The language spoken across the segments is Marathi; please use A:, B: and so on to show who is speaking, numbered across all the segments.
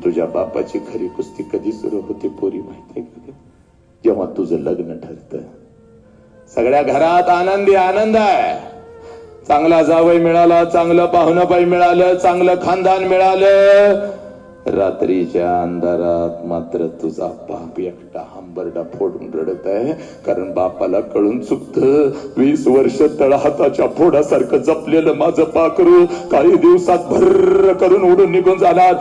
A: तुझ्या बापाची खरी कुस्ती कधी सुरू होते पोरी माहितीये का? जेव्हा तुझं लग्न ठरतं. सगळ्या घरात आनंदी आनंद आहे. चांगला जावई मिळाला, चांगलं पाहुणबाई मिळालं, चांगलं खानदान मिळालं. रात्रीच्या अंधारात मात्र तुझा बाप एकटा हंबरडा फोडून रडत आहे. कारण बापाला कळून चुकतं 20 वर्ष तळहाताच्या फोडासारखं जपलेलं माझं पाखरू काही दिवसात भर्र करून उडून निघून जाणार.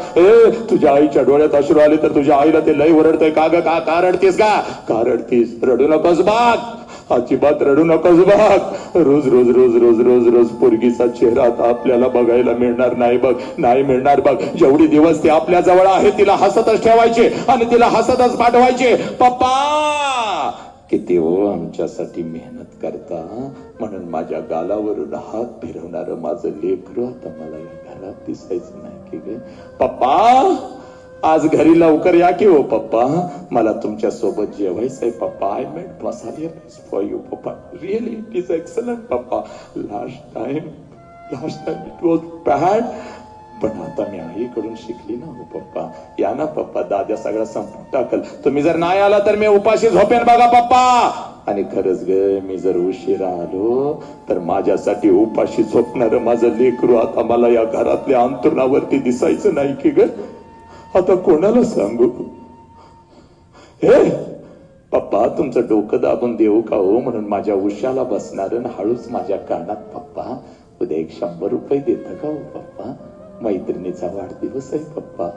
A: तुझ्या आईच्या डोळ्यात अश्रू आले तर तुझ्या आईला ते लय ओरडतंय. का ग का रडतीस का? का रडतीस? रडू नकोस बाग, अजिबात रडू नकोस बाग. रोज रोज रोज रोज रोज रोज पोरगीचा चेहरा आता आपल्याला बघायला मिळणार नाही बघ, नाही मिळणार बघ. जेवढी दिवस ती आपल्या जवळ आहे तिला हसतच ठेवायचे आणि तिला हसतच पाठवायचे. पप्पा किती हो आमच्यासाठी मेहनत करता, म्हणून माझ्या गालावरून हात फिरवणार माझं लेकरू आता मला या घरात दिसायचं नाही की ग. पप्पा आज घरी लवकर या की हो पप्पा, मला तुमच्या सोबत जेवायचंय पप्पा. आय मेड मसाले फॉर यू पप्पा. रिअली इट इज एक्सलंट पप्पा. Last time it was bad, पण आता मी आईकडून शिकली ना हो पप्पा. या ना पप्पा, दादा सगळं संपून टाकल. तुम्ही जर नाही आला तर मी उपाशी झोपेन बघा पप्पा. आणि खरंच ग, मी जर उशिरा आलो तर माझ्यासाठी उपाशी झोपणार माझं लेकरू आता मला या घरातल्या अंतरुणावरती दिसायचं नाही की ग. आता कोणाला सांगू? हे पप्पा तुमचं डोकं दाबून देऊ का हो, म्हणून माझ्या उशाला बसणार हळूच माझ्या कानात पप्पा उद्या 100 रुपये देतं का हो पप्पा? मैत्रिणीचा वाढदिवस आहे पप्पा.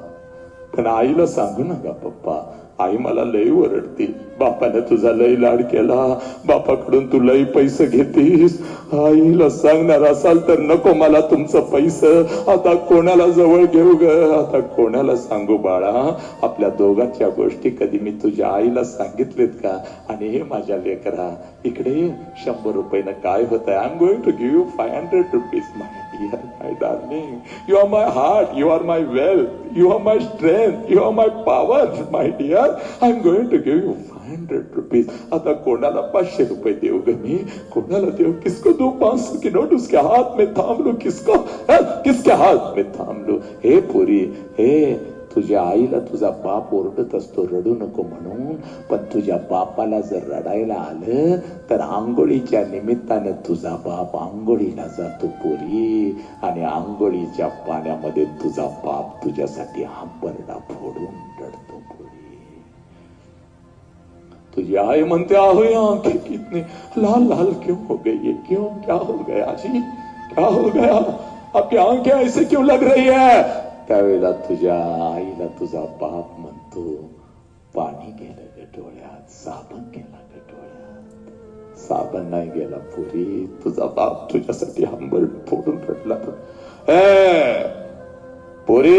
A: पण आईला सांगू नका पप्पा, आई मला लई ओरडती. बापाने तुझा लई लाड केला, बापाकडून तू लई पैसे घेतीस. आईला सांगणार असाल तर नको मला तुमचं पैसे. आता कोणाला जवळ घेऊ ग, आता कोणाला सांगू बाळा? आपल्या दोघांच्या गोष्टी कधी मी तुझ्या आईला सांगितलेत का? आणि हे माझ्या लेकरा इकडे 100 रुपयानं काय होत आहे? I am going to give you 500 rupees my dear, my darling. You are my heart, you are my wealth, you are my strength, you are my power my dear. I am going to give you 500 rupees. आता कोणाला 500 रुपये देऊ ग मी? कोणाला देऊ? किसको दो 500 की नोट? उसके हाथ में थांब लो. किसको? किसके हाथ में थांब लो? हे पुरी, हे तुझ्या आईला तुझा बाप ओरडत असतो रडू नको म्हणून, पण तुझ्या बापाला जर रडायला आलं तर आंघोळीच्या निमित्तानं तुझा बाप आंघोळीला जातो पुरी. आणि आंघोळीच्या पाण्यामध्ये तुझा बाप तुझ्यासाठी हंबरडा फोडून रडतो पुरी. तुझी आई म्हणते आहो ये आंखें कितनी लाल लाल क्यों हो गई है? क्यों? क्या हो गया जी? क्या हो गया? आपकी आंखें ऐसे क्यों लग रही है? त्यावेळेला तुझ्या आईला तुझा बाप म्हणतो पाणी गेलं ग डोळ्यात, साबण गेला ग डोळ्यात. साबण नाही गेला पुरी, तुझा बाप तुझ्यासाठी हंबरडा फोडून रडला. पुरी